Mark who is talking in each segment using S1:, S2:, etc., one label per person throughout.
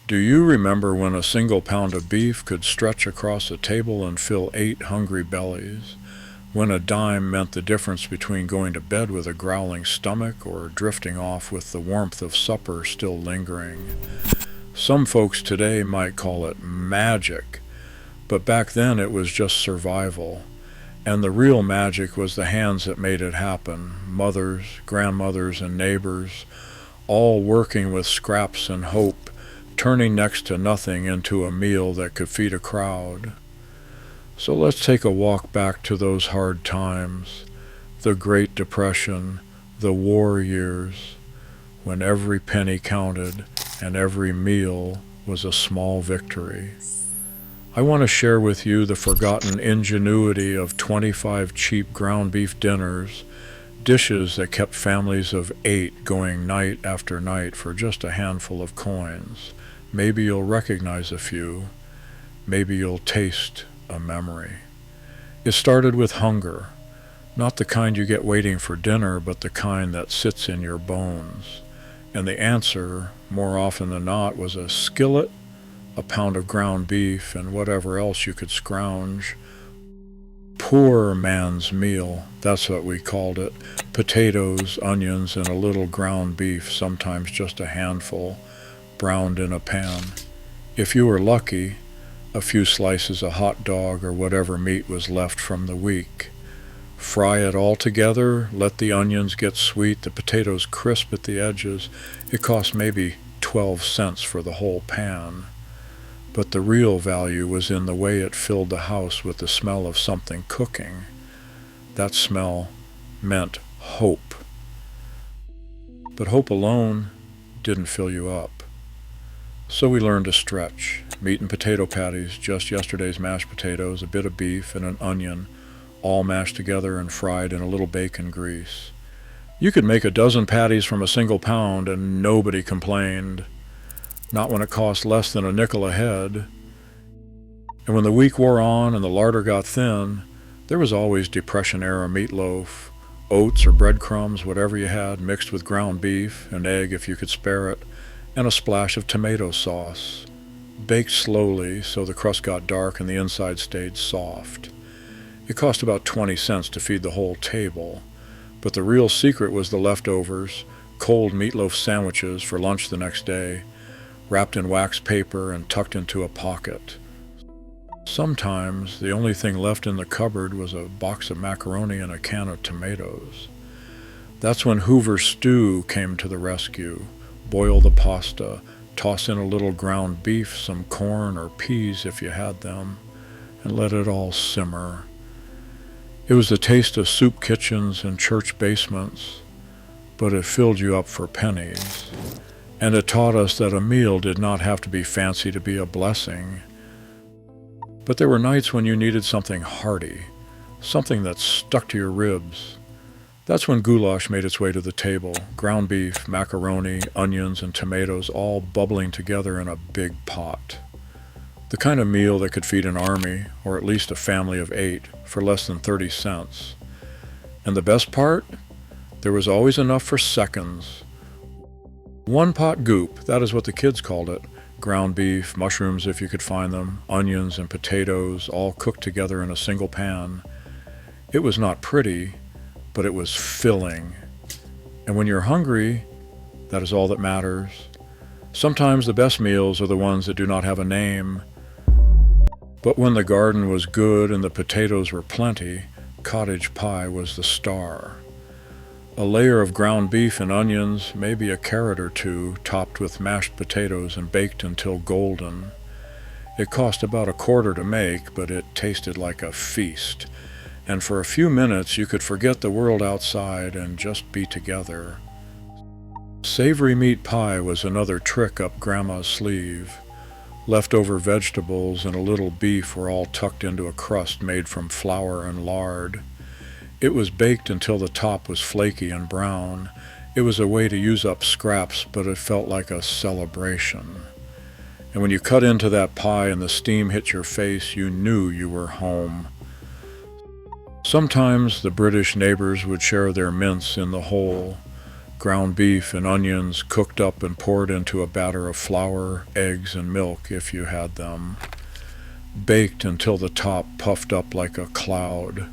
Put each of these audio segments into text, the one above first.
S1: Do you remember when a single pound of beef could stretch across a table and fill 8 hungry bellies? When a dime meant the difference between going to bed with a growling stomach or drifting off with the warmth of supper still lingering? Some folks today might call it magic, but back then it was just survival. And the real magic was the hands that made it happen, mothers, grandmothers, and neighbors, all working with scraps and hope, turning next to nothing into a meal that could feed a crowd. So let's take a walk back to those hard times, the Great Depression, the war years, when every penny counted and every meal was a small victory. I want to share with you the forgotten ingenuity of 25 cheap ground beef dinners, dishes that kept families of 8 going night after night for just a handful of coins. Maybe you'll recognize a few. Maybe you'll taste a memory. It started with hunger, not the kind you get waiting for dinner, but the kind that sits in your bones. And the answer, more often than not, was a skillet, a pound of ground beef, and whatever else you could scrounge. Poor man's meal, that's what we called it. Potatoes, onions, and a little ground beef, sometimes just a handful, browned in a pan. If you were lucky, a few slices of hot dog or whatever meat was left from the week. Fry it all together, let the onions get sweet, the potatoes crisp at the edges. It cost maybe 12 cents for the whole pan. But the real value was in the way it filled the house with the smell of something cooking. That smell meant hope. But hope alone didn't fill you up. So we learned to stretch. Meat and potato patties, just yesterday's mashed potatoes, a bit of beef, and an onion, all mashed together and fried in a little bacon grease. You could make a dozen patties from a single pound and nobody complained. Not when it cost less than a nickel a head. And when the week wore on and the larder got thin, there was always Depression-era meatloaf, oats or breadcrumbs, whatever you had, mixed with ground beef, an egg if you could spare it, and a splash of tomato sauce, baked slowly so the crust got dark and the inside stayed soft. It cost about 20 cents to feed the whole table, but the real secret was the leftovers, cold meatloaf sandwiches for lunch the next day, wrapped in wax paper and tucked into a pocket. Sometimes the only thing left in the cupboard was a box of macaroni and a can of tomatoes. That's when Hoover stew came to the rescue. Boil the pasta, toss in a little ground beef, some corn or peas if you had them, and let it all simmer. It was the taste of soup kitchens and church basements, but it filled you up for pennies. And it taught us that a meal did not have to be fancy to be a blessing. But there were nights when you needed something hearty, something that stuck to your ribs. That's when goulash made its way to the table, ground beef, macaroni, onions, and tomatoes all bubbling together in a big pot. The kind of meal that could feed an army, or at least a family of 8, for less than 30 cents. And the best part? There was always enough for seconds. One pot goop, that is what the kids called it. Ground beef, mushrooms if you could find them, onions and potatoes, all cooked together in a single pan. It was not pretty, but it was filling. And when you're hungry, that is all that matters. Sometimes the best meals are the ones that do not have a name. But when the garden was good and the potatoes were plenty, cottage pie was the star. A layer of ground beef and onions, maybe a carrot or two, topped with mashed potatoes and baked until golden. It cost about $1 to make, but it tasted like a feast. And for a few minutes you could forget the world outside and just be together. Savory meat pie was another trick up Grandma's sleeve. Leftover vegetables and a little beef were all tucked into a crust made from flour and lard. It was baked until the top was flaky and brown. It was a way to use up scraps, but it felt like a celebration. And when you cut into that pie and the steam hit your face, you knew you were home. Sometimes the British neighbors would share their mince in the hole. ground beef and onions cooked up and poured into a batter of flour, eggs, and milk if you had them. Baked until the top puffed up like a cloud.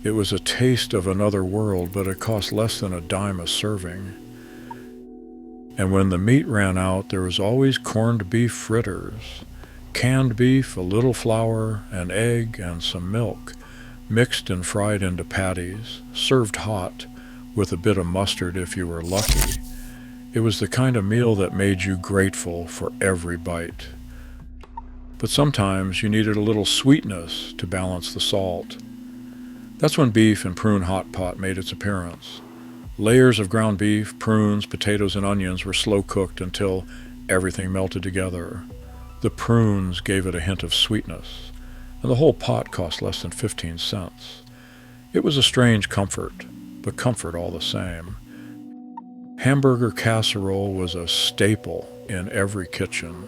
S1: It was a taste of another world, but it cost less than a dime a serving. And when the meat ran out, there was always corned beef fritters. Canned beef, a little flour, an egg, and some milk, mixed and fried into patties, served hot, with a bit of mustard if you were lucky. It was the kind of meal that made you grateful for every bite. But sometimes you needed a little sweetness to balance the salt. That's when beef and prune hot pot made its appearance. Layers of ground beef, prunes, potatoes, and onions were slow cooked until everything melted together. The prunes gave it a hint of sweetness, and the whole pot cost less than 15 cents. It was a strange comfort, but comfort all the same. Hamburger casserole was a staple in every kitchen.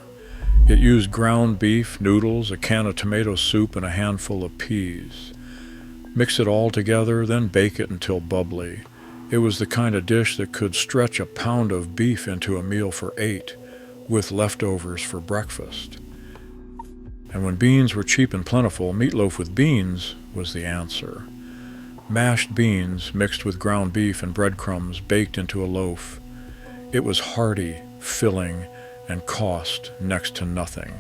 S1: It used ground beef, noodles, a can of tomato soup, and a handful of peas. Mix it all together, then bake it until bubbly. It was the kind of dish that could stretch a pound of beef into a meal for 8, with leftovers for breakfast. And when beans were cheap and plentiful, meatloaf with beans was the answer. Mashed beans mixed with ground beef and breadcrumbs baked into a loaf. It was hearty, filling, and cost next to nothing.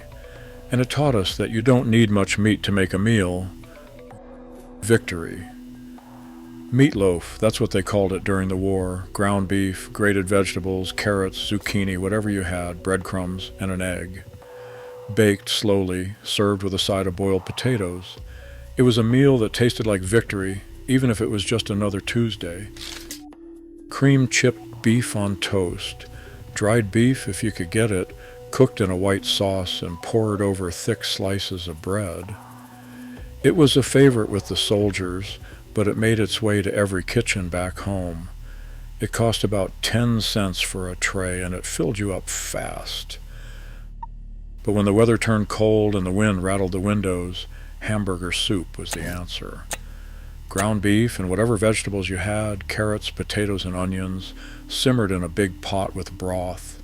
S1: And it taught us that you don't need much meat to make a meal. Victory. Meatloaf, that's what they called it during the war. Ground beef, grated vegetables, carrots, zucchini, whatever you had, breadcrumbs, and an egg. Baked slowly, served with a side of boiled potatoes. It was a meal that tasted like victory, even if it was just another Tuesday. Cream chipped beef on toast. Dried beef, if you could get it, cooked in a white sauce and poured over thick slices of bread. It was a favorite with the soldiers, but it made its way to every kitchen back home. It cost about 10 cents for a tray, and it filled you up fast. But when the weather turned cold and the wind rattled the windows, hamburger soup was the answer. Ground beef and whatever vegetables you had, carrots, potatoes, and onions, simmered in a big pot with broth.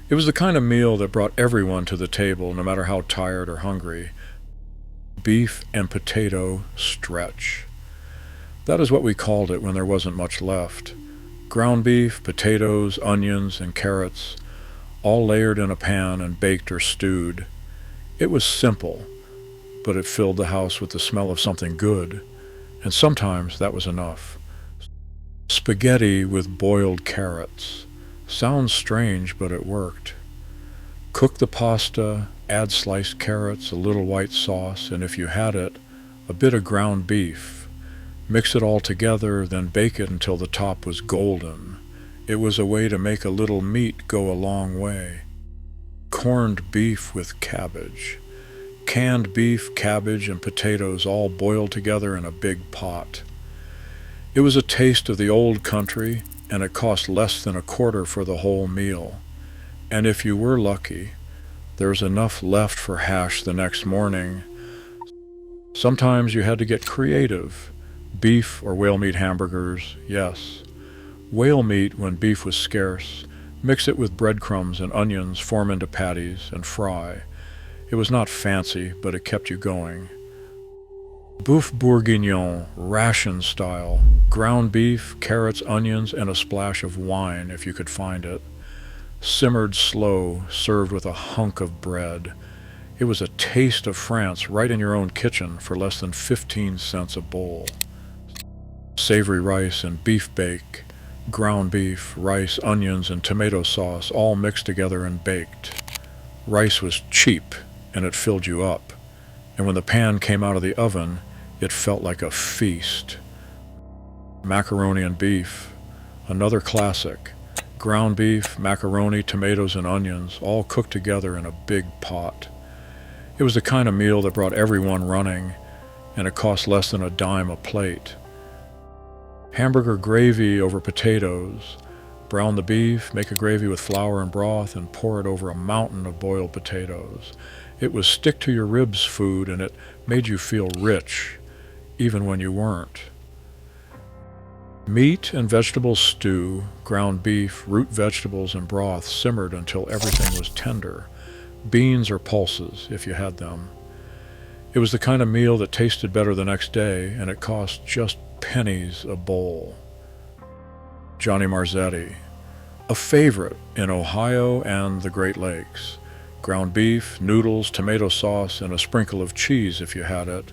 S1: It was the kind of meal that brought everyone to the table, no matter how tired or hungry. Beef and potato stretch. That is what we called it when there wasn't much left. Ground beef, potatoes, onions, and carrots, all layered in a pan and baked or stewed. It was simple, but it filled the house with the smell of something good, and sometimes that was enough. Spaghetti with boiled carrots. Sounds strange, but it worked. Cook the pasta, add sliced carrots, a little white sauce, and if you had it, a bit of ground beef. Mix it all together, then bake it until the top was golden. It was a way to make a little meat go a long way. Corned beef with cabbage. Canned beef, cabbage, and potatoes all boiled together in a big pot. It was a taste of the old country, and it cost less than a quarter for the whole meal. And if you were lucky, there's enough left for hash the next morning. Sometimes you had to get creative. Beef or whale meat hamburgers, yes. Whale meat, when beef was scarce, mix it with breadcrumbs and onions, form into patties, and fry. It was not fancy, but it kept you going. Boeuf bourguignon, ration style, ground beef, carrots, onions, and a splash of wine, if you could find it. Simmered slow, served with a hunk of bread. It was a taste of France right in your own kitchen for less than 15 cents a bowl. Savory rice and beef bake, ground beef, rice, onions, and tomato sauce all mixed together and baked. Rice was cheap, and it filled you up, and when the pan came out of the oven, it felt like a feast. Macaroni and beef, another classic. Ground beef, macaroni, tomatoes, and onions, all cooked together in a big pot. It was the kind of meal that brought everyone running, and it cost less than a dime a plate. Hamburger gravy over potatoes. Brown the beef, make a gravy with flour and broth, and pour it over a mountain of boiled potatoes. It was stick-to-your-ribs food, and it made you feel rich, even when you weren't. Meat and vegetable stew, ground beef, root vegetables, and broth simmered until everything was tender. Beans or pulses, if you had them. It was the kind of meal that tasted better the next day, and it cost just pennies a bowl. Johnny Marzetti, a favorite in Ohio and the Great Lakes. Ground beef, noodles, tomato sauce, and a sprinkle of cheese if you had it,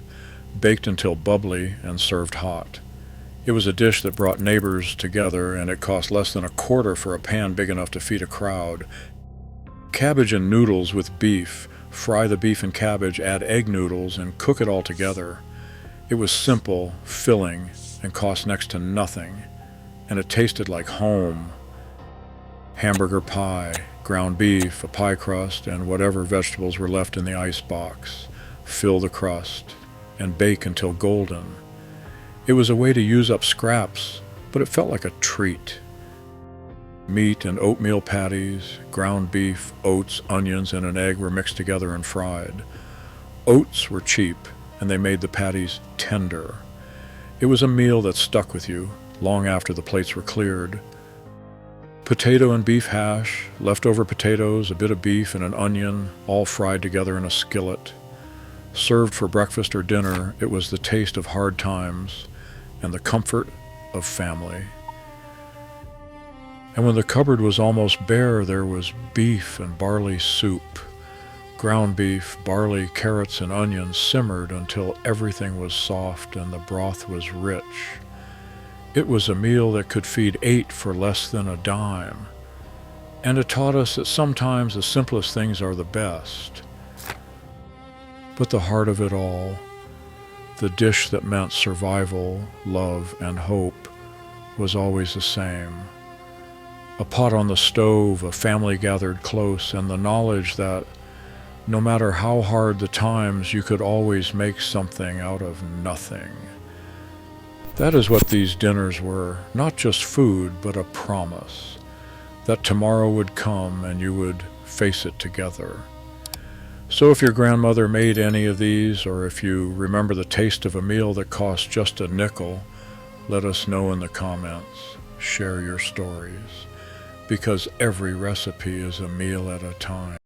S1: baked until bubbly and served hot. It was a dish that brought neighbors together, and it cost less than a quarter for a pan big enough to feed a crowd. Cabbage and noodles with beef. Fry the beef and cabbage, add egg noodles, and cook it all together. It was simple, filling, and cost next to nothing, and it tasted like home. Hamburger pie, ground beef, a pie crust, and whatever vegetables were left in the ice box. Fill the crust, and bake until golden. It was a way to use up scraps, but it felt like a treat. Meat and oatmeal patties, ground beef, oats, onions, and an egg were mixed together and fried. Oats were cheap, and they made the patties tender. It was a meal that stuck with you long after the plates were cleared. Potato and beef hash, leftover potatoes, a bit of beef, and an onion, all fried together in a skillet. Served for breakfast or dinner, it was the taste of hard times and the comfort of family. And when the cupboard was almost bare, there was beef and barley soup. Ground beef, barley, carrots, and onions simmered until everything was soft and the broth was rich. It was a meal that could feed 8 for less than a dime. And it taught us that sometimes the simplest things are the best. But the heart of it all, the dish that meant survival, love, and hope, was always the same. A pot on the stove, a family gathered close, and the knowledge that no matter how hard the times, you could always make something out of nothing. That is what these dinners were, not just food, but a promise that tomorrow would come and you would face it together. So if your grandmother made any of these, or if you remember the taste of a meal that cost just a nickel, let us know in the comments. Share your stories, because every recipe is a meal at a time.